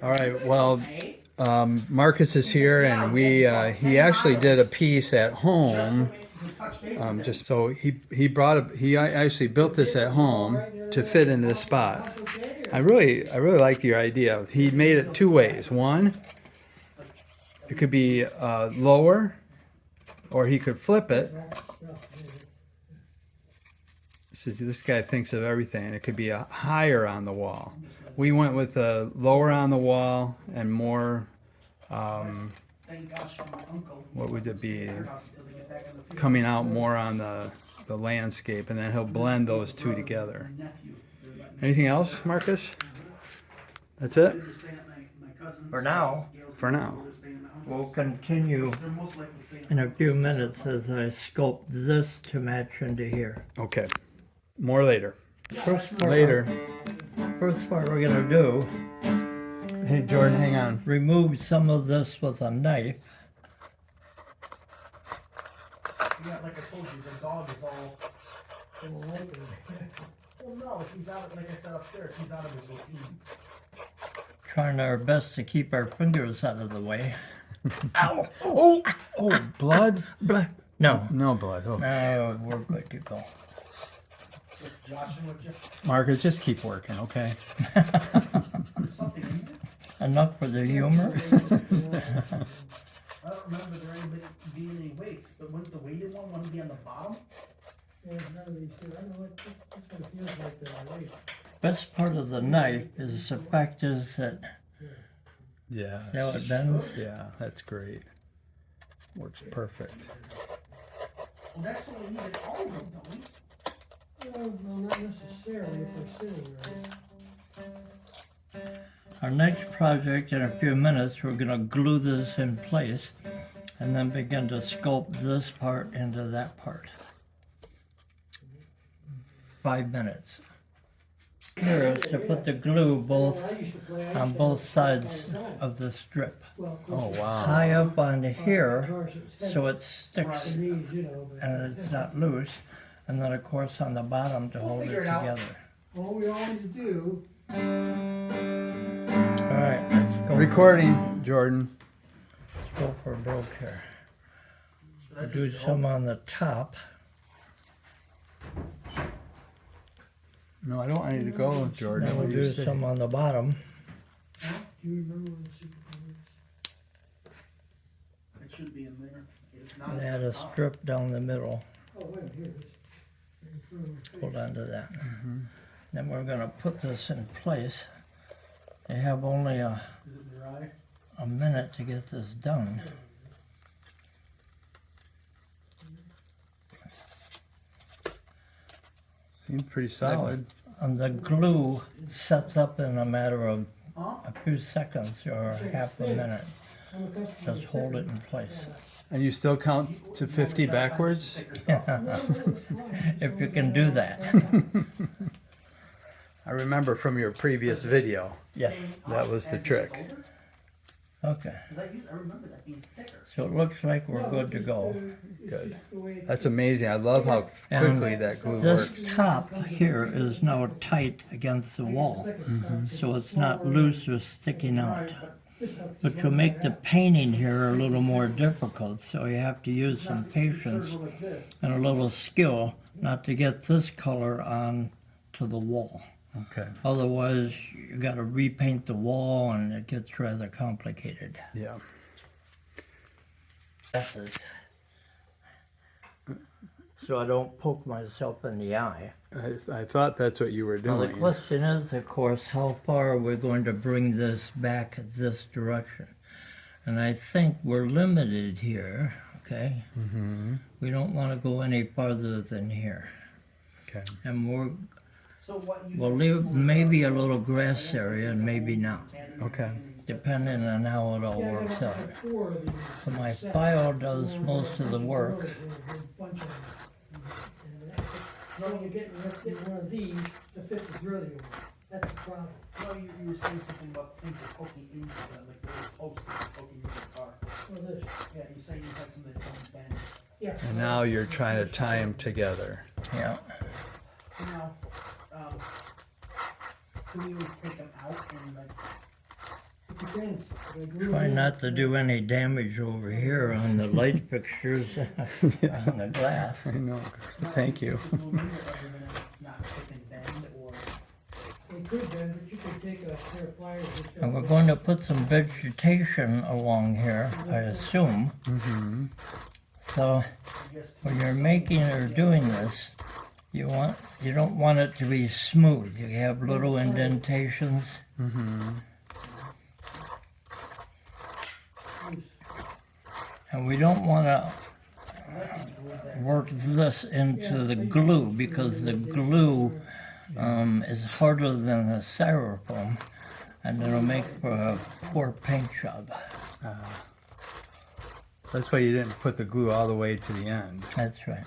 All right. Well, Marcus is here, and he actually did a piece at home. Just so he actually built this at home to fit in this spot. I really like your idea. He made it two ways. One, it could be lower, or he could flip it. This guy thinks of everything. It could be a higher on the wall. We went with a lower on the wall and more, what would it be, coming out more on the landscape, and then he'll blend those two together. Anything else, Marcus? That's it? For now. For now. We'll continue in a few minutes as I sculpt this to match into here. Okay. More later. First part Later. we're gonna do, Hey, Jordan, hang on. remove some of this with a knife. Yeah, like I told you, the dog is all. Well, no, if he's out, like I said upstairs, he's out of his routine. Trying our best to keep our fingers out of the way. Ow! Oh! Oh, blood? Blood. No. No blood. Oh. No, we're good to go. Just joshing with you. Marcus, just keep working, okay? There's something in there. Enough for the humor. I don't remember there being any weights, but wouldn't the weighted one want to be on the bottom? Yeah, none of these two. I don't know what this one feels like the weight. Best part of the knife is the fact is that, Yeah. see how it bends? Yeah, that's great. Works perfect. Well, that's what we needed all of them, don't we? No, not necessarily if they're sitting right. Our next project in a few minutes, we're going to glue this in place and then begin to sculpt this part into that part. 5 minutes. Here is to put the glue on both sides of the strip. Oh, wow. High up on here so it sticks and it's not loose. And then of course on the bottom to hold it figure it out. together. All we always do. Alright, let's go. Recording, Jordan. Let's go for broke here. We'll do some on the top. No, I don't want you to go, Jordan. Then we'll do some on the bottom. Do you remember when the Super Bowl is? It should be in there. It's not. And It's add at a the top. strip down the middle. Oh, wait, here it is. Right in front of my face. Hold on to that. Then we're going to put this in place. They have only Is it dry? a minute to get this done. Seems pretty solid. And the glue sets up in a matter of Huh? a few seconds or half a minute. I'm a customer. Just hold it in place. And you still count to 50 backwards? If you can do that. I remember from your previous video, Yeah. that was the trick. Okay. I remember that being thicker. So it looks like we're good to go. Good. That's amazing. I love how quickly that glue This works. top here is now tight against the wall, so it's not loose or sticking out. Which will make the painting here a little more difficult, so you have to use some patience and a little skill not to get this color on to the wall. Okay. Otherwise, you got to repaint the wall and it gets rather complicated. Yeah. So I don't poke myself in the eye. I thought that's what you were Now the doing. question is, of course, how far we're going to bring this back this direction. And I think we're limited here, okay? We don't want to go any farther than here. Okay. And So what you. we'll leave maybe a little grass area and maybe not, Okay. depending on how it all works out. Four of these. So my file does most of the work. There's a bunch of them. No, you're getting one of these to fit the drilling one. That's the problem. No, you were saying something about things are poking into the, like the little posts that are poking into the car. Well, this. Yeah, you're saying you have some that don't bend. Yeah. And now you're trying to tie them together. Yeah. So now, can we always take them out and like it depends. If I glue it Try in, not to do any damage over here on the light fixtures on the glass. I know. Thank you. Other than not tip and bend or. It could bend, but you could take a pair of pliers. And we're going to put some vegetation along here, I assume. Mm-hmm. So when you're making or doing this, you don't want it to be smooth. You have little indentations. Mm-hmm. And we don't want to work this into the glue because the glue is harder than the styrofoam, and it'll make for a poor paint job. That's why you didn't put the glue all the way to the end. That's right.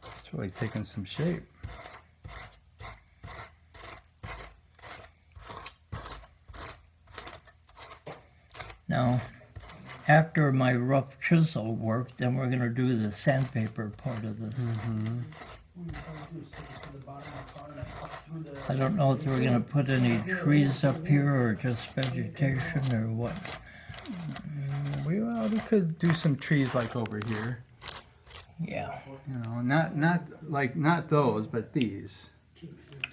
It's really taking some shape. Now, after my rough chisel work, then we're going to do the sandpaper part of this. I don't know if we're going to put any trees up here or just vegetation or what. We could do some trees like over here. Yeah. You know, not those, but these.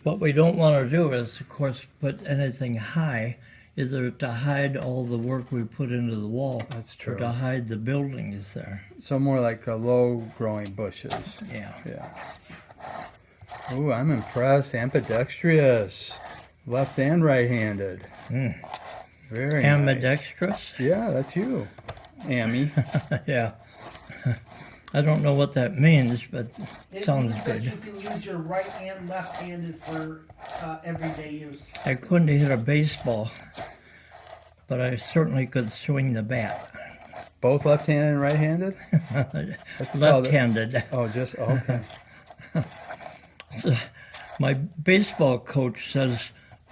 What we don't want to do is, of course, put anything high, either to hide all the work we put into the wall, That's or true. to hide the buildings there. So more like low-growing bushes. Yeah. Yeah. Ooh, I'm impressed. Ambidextrous. Left and right-handed. Mm. Very nice. Ambidextrous? Yeah, that's you. Amy. Yeah. I don't know what that means, but It sounds means that good. you can use your right and left handed for everyday use. I couldn't hit a baseball, but I certainly could swing the bat. Both left-handed and right-handed? That's called it- Left-handed. Oh, just, okay. So, my baseball coach says,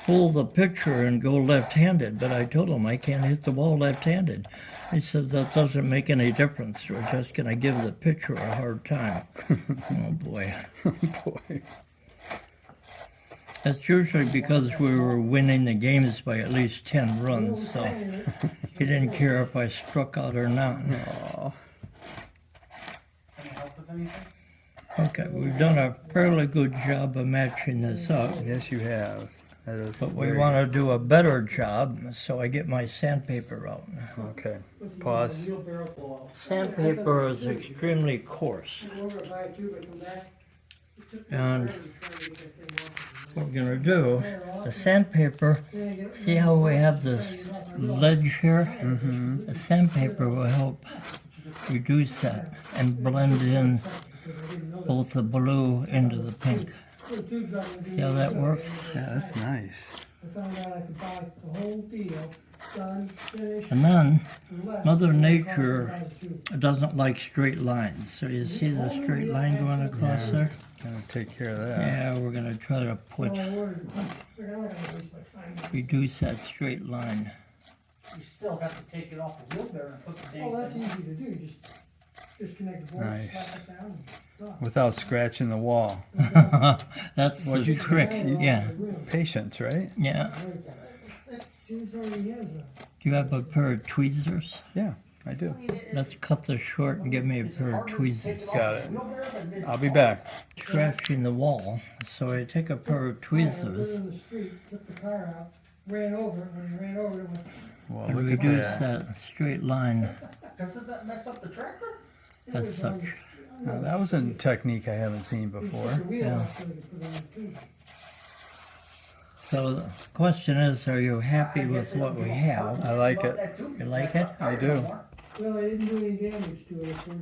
pull the pitcher and go left-handed, but I told him I can't hit the ball left-handed. He said that doesn't make any difference. We're just going to give the pitcher a hard time. Oh boy. Boy. That's usually because we were winning the games by at least 10 runs, so he didn't care if I struck out or not. Aw. Can I help with anything? Okay, we've done a fairly good job of matching this up, Yes, you have. That is but we very- want to do a better job, so I get my sandpaper out. Okay. Pause. Wheelbarrow pull out. Sandpaper is extremely coarse. Go over, buy a tube, and come back. It took me And forever to try to get that thing off. what we're gonna do, the sandpaper, see how we have this ledge here? Mm-hmm. The sandpaper will help reduce that and blend in both the blue into the pink. See how that works? Yeah, that's nice. I found out I could buy the whole deal, done, finished, And then left. Mother Nature doesn't like straight lines. So you see the straight line going across there? Gonna take care of that. Yeah, we're gonna try to put, Well, I ordered, I'm not gonna waste my time. reduce that straight line. You still have to take it off the wheelbarrow and put the Oh, dang that's thing easy to do, just disconnect the board, Nice. slap it down, and it's off. Without scratching the wall. That's What'd the you trick, think? yeah, Patience, right? yeah. Seems already has a. Do you have a pair of tweezers? Yeah, I do. Let's cut this short and give me a pair of tweezers. Got it. I'll be back. Scratching the wall, so I take a pair of Lived tweezers in the street, took the car out, ran over it, when he ran over it, went, Well, and look at reduce that. that straight line Doesn't that mess up the tractor? as such. Now, that was a technique I haven't seen he took before. the wheel Yeah. off so he could put it on the tube. So the question is, are you happy with what we have? I like it. You like it? I do. Well, they didn't do any damage to it, so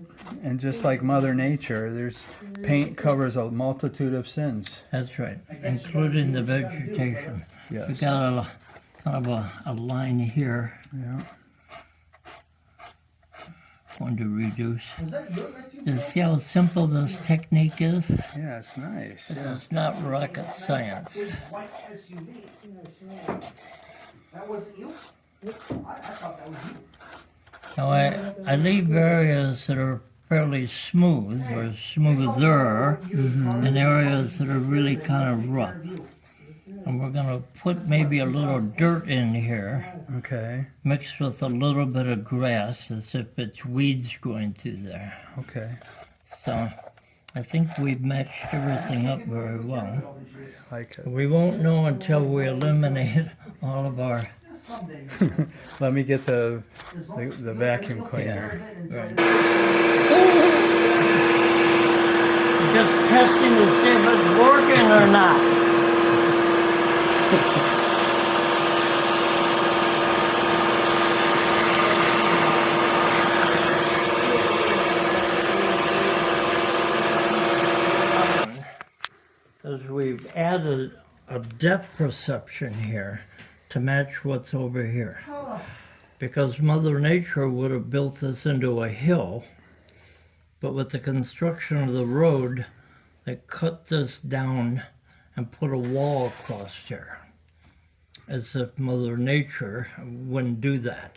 And just like Mother Nature, there's paint covers a multitude of sins. That's right, including the vegetation. We Yes. got a kind of a line here, Yeah. going to reduce. Was that you? That's you? You see how simple this technique is? Yeah, it's nice. This Yeah. is not rocket science. Big white SUV. That wasn't you? I thought that was you. Now I leave areas that are fairly smooth or smoother and areas that are really kind of rough. And we're gonna put maybe a little dirt in here, Okay. mixed with a little bit of grass as if it's weeds going through there. Okay. So I think we've matched everything up very well. Like it. We won't know until we eliminate all of our, Let me get the vacuum cleaner. right. Just testing to see if it's working or not. As we've added a depth perception here to match what's over here. Because Mother Nature would have built this into a hill, but with the construction of the road, they cut this down and put a wall across here, as if Mother Nature wouldn't do that,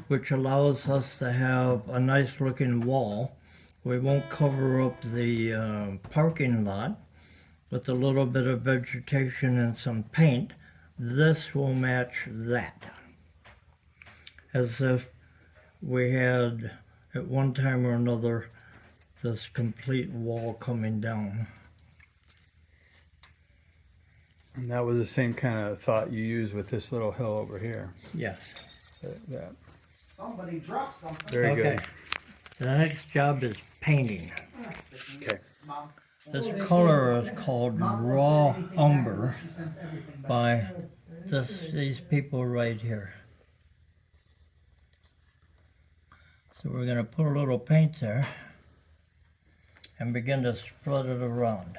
which allows us to have a nice looking wall. We won't cover up the parking lot with a little bit of vegetation and some paint. This will match that, as if we had at one time or another this complete wall coming down. And that was the same kind of thought you used with this little hill over here. Yes. That. Somebody dropped something. Very Okay. good. The next job is painting. Okay. Mom. This color is called raw umber She sends everything back. by these people right here. So we're going to put a little paint there and begin to spread it around.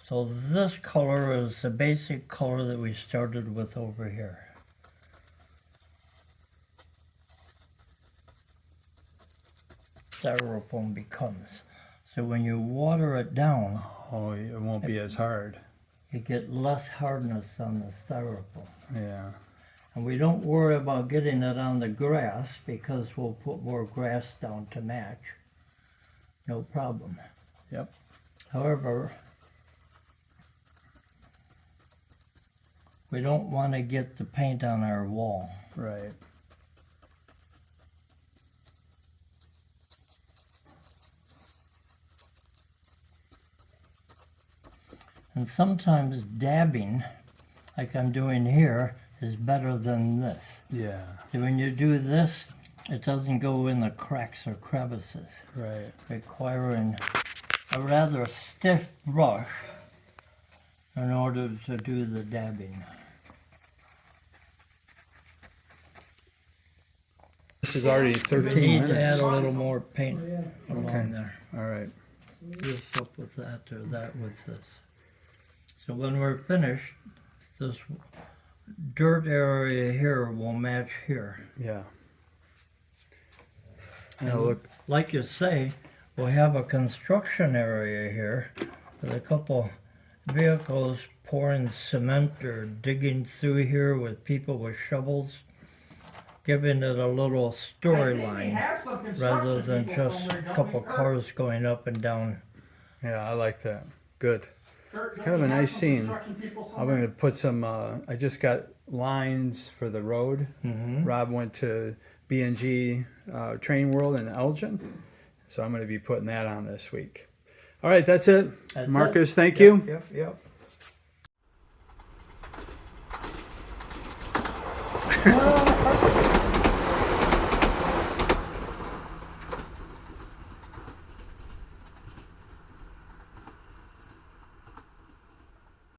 So this color is the basic color that we started with over here. Styrofoam becomes. So when you water it down, Oh, it won't be as hard. you get less hardness on the styrofoam. Yeah. And we don't worry about getting it on the grass because we'll put more grass down to match. No problem. Yep. However, we don't want to get the paint on our wall. Right. And sometimes dabbing, like I'm doing here, is better than this. Yeah. So when you do this, it doesn't go in the cracks or crevices, Right. requiring a rather stiff brush in order to do the dabbing. This is already We 13 need to minutes. add a little more paint along Okay. there. All right. This up with that or that with this. So when we're finished, this dirt area here will match here. Yeah. Now look. Like you say, we'll have a construction area here with a couple vehicles pouring cement or digging through here with people with shovels, giving it a little I think they storyline have some rather construction than people just somewhere, a don't couple they, Kurt? cars going up and down. Yeah, I like that. Good. Kurt, don't kind of you a have nice some scene. construction people I'm somewhere? going to put some, I just got lines for the road. Mm-hmm. Rob went to B&G Train World in Elgin. So I'm going to be putting that on this week. All right, that's it. That's Marcus, it. thank you. Yep. Oh,